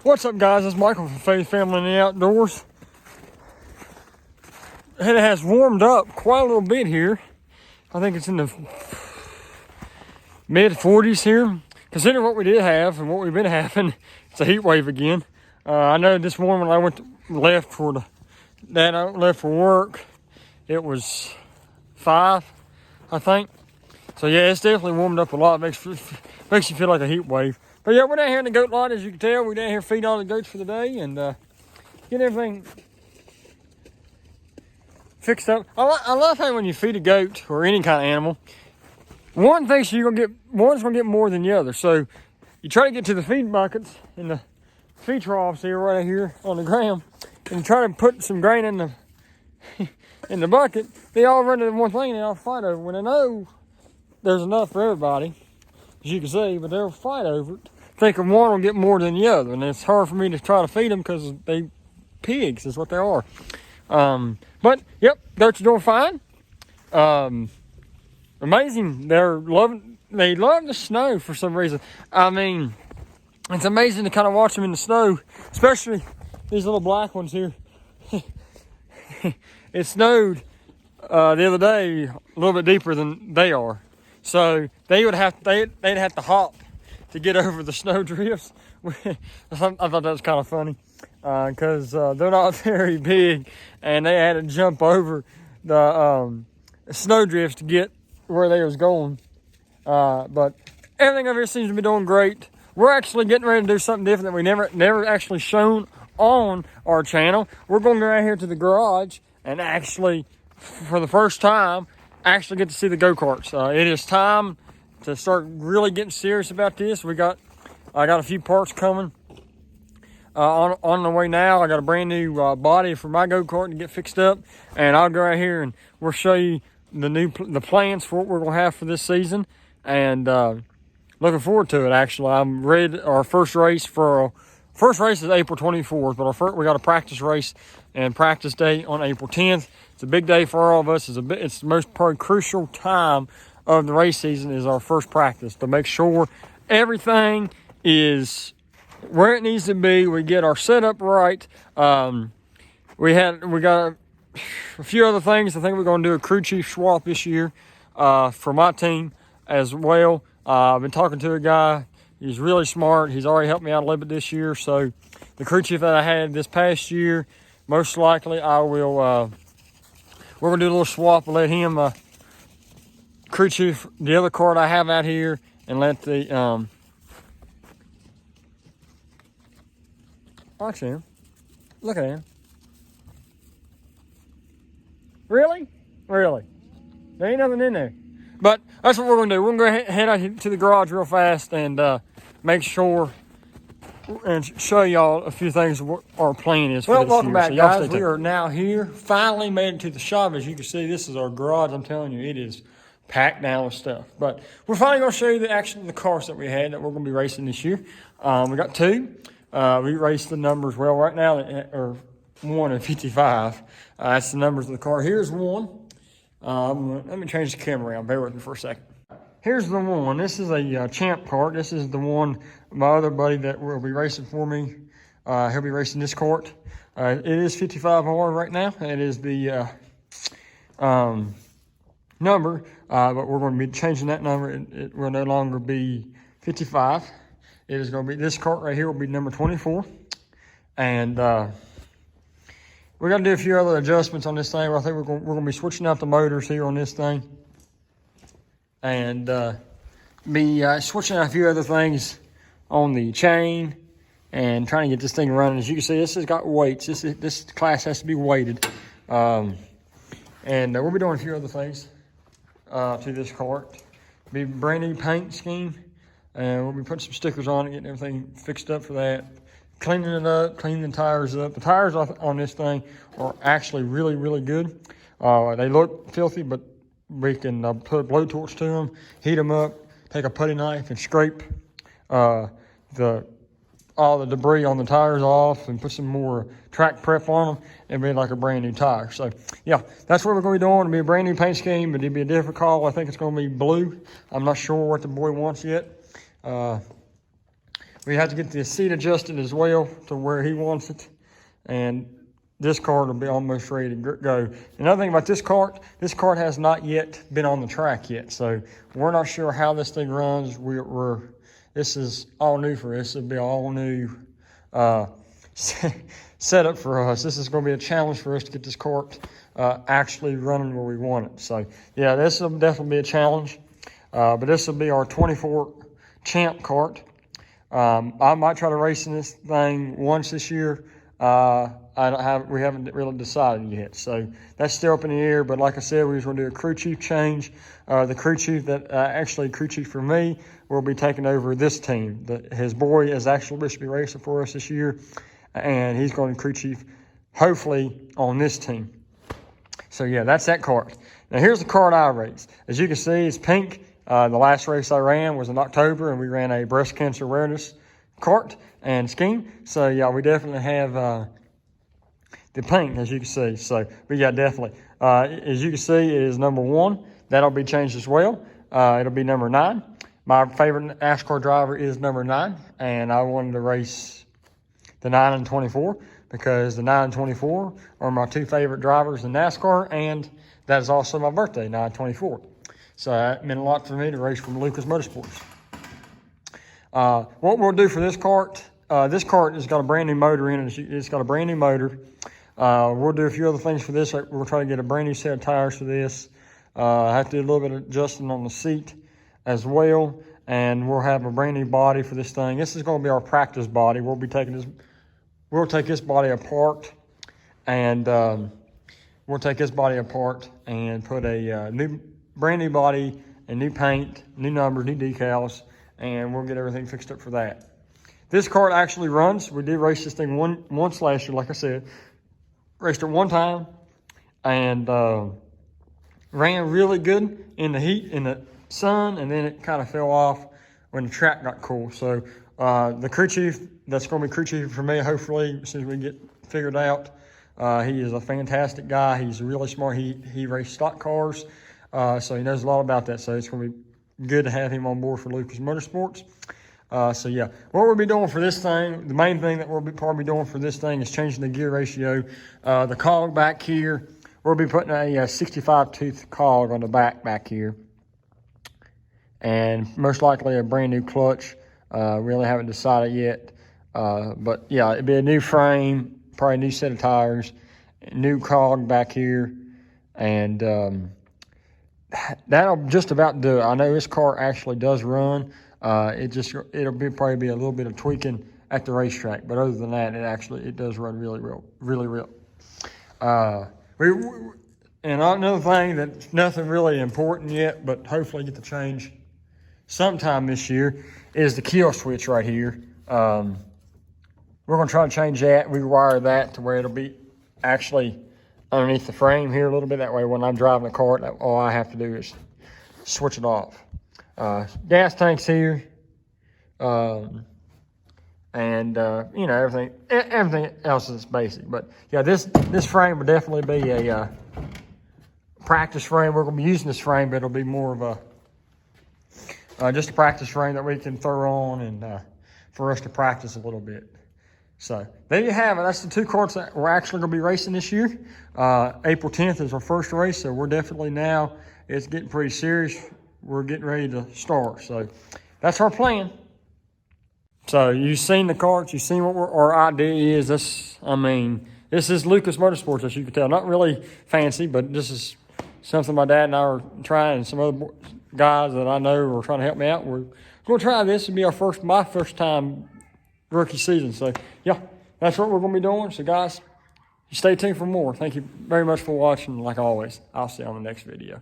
What's up, guys? It's Michael from Faith Family in the Outdoors. It has warmed up quite a little bit here. I think it's in the mid 40s here. Considering what we did have and what we've been having, it's a heat wave again. I know this morning when I left for work, it was 5, I think. So yeah, it's definitely warmed up a lot. Makes you feel like a heat wave. But yeah, we're down here in the goat lot, as you can tell. We're down here feeding all the goats for the day and getting everything fixed up. I love how when you feed a goat or any kind of animal, one thinks one's gonna get more than the other. So you try to get to the feed buckets and the feed troughs here, right here on the ground, and you try to put some grain in the in the bucket. They all run into one thing and they all fight over. When they know there's enough for everybody, as you can see, but they'll fight over it, thinking one will get more than the other, and it's hard for me to try to feed them because they pigs is what they are. But yep, goats are doing fine. Amazing. They love the snow for some reason. I mean, it's amazing to kind of watch them in the snow, especially these little black ones here. It snowed the other day a little bit deeper than they are, so they'd have to hop to get over the snow drifts. I thought that was kind of funny because they're not very big, and they had to jump over the snow drifts to get where they was going. But everything over here seems to be doing great. We're actually getting ready to do something different that we never actually shown on our channel. We're going to go right here to the garage and actually, for the first time, actually get to see the go-karts. It is time to start really getting serious about this. I got a few parts coming on the way now. I got a brand new body for my go-kart to get fixed up, and I'll go right here and we'll show you the plans for what we're gonna have for this season, and looking forward to it. Actually, I'm ready. Our first race is April 24th, but we got a practice race and practice day on April 10th. It's a big day for all of us. It's the most probably crucial time of the race season is our first practice to make sure everything is where it needs to be. We get our setup right. We got a few other things. I think we're going to do a crew chief swap this year for my team as well. I've been talking to a guy. He's really smart. He's already helped me out a little bit this year. So the crew chief that I had this past year, most likely I will. We're going to do a little swap and let him crew chief the other cart I have out here, and let the watch him. Look at him. Really? There ain't nothing in there. But that's what we're going to do. We're going to head out to the garage real fast and make sure and show y'all a few things of what our plan is for this year. Welcome back, guys. We are now here. Finally made it to the shop. As you can see, this is our garage. I'm telling you, it is packed down with stuff. But we're finally going to show you the cars that we had that we're going to be racing this year. We got 2. We raced the numbers. Well, right now, or 1 and 55. That's the numbers of the car. Here's 1. Let me change the camera around. Bear with me for a second. Here's the 1. This is a champ cart. This is the one my other buddy that will be racing for me. He'll be racing this cart. It is 55R right now. It is the number, but we're going to be changing that number. It will no longer be 55. It is going to be, this cart right here will be number 24. And we're going to do a few other adjustments on this thing. I think we're going to be switching out the motors here on this thing. And be switching out a few other things on the chain and trying to get this thing running. As you can see, this has got weights. This class has to be weighted. And we'll be doing a few other things to this cart. Be brand new paint scheme. And we'll be putting some stickers on it, getting everything fixed up for that. Cleaning it up, cleaning the tires up. The tires on this thing are actually really, really good. They look filthy, but we can put a blowtorch to them, heat them up, take a putty knife and scrape all the debris on the tires off and put some more track prep on them and be like a brand new tire. So yeah, that's what we're going to be doing. It'll be a brand new paint scheme, but it'll be a different color. I think it's going to be blue. I'm not sure what the boy wants yet. We have to get the seat adjusted as well to where he wants it. And this cart will be almost ready to go. Another thing about this cart has not yet been on the track yet. So we're not sure how this thing runs. This is all new for us. It'll be all new setup for us. This is going to be a challenge for us to get this cart actually running where we want it. So yeah, this will definitely be a challenge. But this will be our 24 champ cart. I might try to race in this thing once this year. We haven't really decided yet. So that's still up in the air. But like I said, we was going to do a crew chief change. The crew chief crew chief for me will be taking over this team. His boy is actually supposed to be racing for us this year. And he's going to crew chief, hopefully, on this team. So yeah, that's that cart. Now here's the cart I raced. As you can see, it's pink. The last race I ran was in October, and we ran a breast cancer awareness cart and scheme. So yeah, we definitely have the pink, as you can see. So we got definitely. As you can see, it is number 1. That'll be changed as well. It'll be number 9. My favorite NASCAR driver is number 9, and I wanted to race the 9 and 24 because the 9 and 24 are my 2 favorite drivers in NASCAR, and that is also my birthday, 9/24. So that meant a lot for me to race from Lucas Motorsports. What we'll do for this cart has got a brand new motor in it. It's got a brand new motor. We'll do a few other things for this. We'll try to get a brand new set of tires for this. I have to do a little bit of adjusting on the seat as well. And we'll have a brand new body for this thing. This is going to be our practice body. We'll take this body apart, and we'll take this body apart and put a brand new body and new paint, new numbers, new decals, and we'll get everything fixed up for that. This cart actually runs. We did race this thing once last year, like I said. Raced it one time and ran really good in the heat, in the sun, and then it kind of fell off when the track got cool. So the crew chief, that's going to be crew chief for me, hopefully, as soon as we get figured out. He is a fantastic guy. He's really smart. He raced stock cars, so he knows a lot about that. So it's going to be good to have him on board for Lucas Motorsports. So yeah, what we'll be doing for this thing, the main thing that we'll be probably doing for this thing is changing the gear ratio. The cog back here, we'll be putting a 65 tooth cog on the back here. And most likely a brand new clutch. Really haven't decided yet. But yeah, it'd be a new frame, probably a new set of tires, new cog back here. And that'll just about do it. I know this car actually does run. It'll probably be a little bit of tweaking at the racetrack, but other than that, it does run really well. And another thing that's nothing really important yet, but hopefully get to change sometime this year, is the kill switch right here. We're going to try to change that. We wire that to where it'll be actually underneath the frame here a little bit. That way, when I'm driving the cart, all I have to do is switch it off. Gas tanks here, and everything else is basic. But yeah, this frame will definitely be a practice frame. We're going to be using this frame, but it'll be more of a just a practice frame that we can throw on and for us to practice a little bit. So there you have it. That's the 2 carts that we're actually going to be racing this year. April 10th is our first race, so we're definitely now, it's getting pretty serious. We're getting ready to start. So that's our plan. So you've seen the carts. You've seen what our idea is. This is Lucas Motorsports, as you can tell. Not really fancy, but this is something my dad and I are trying, and some other guys that I know are trying to help me out. We're going to try this. It'll be my first time rookie season. So yeah, that's what we're going to be doing. So guys, stay tuned for more. Thank you very much for watching. Like always, I'll see you on the next video.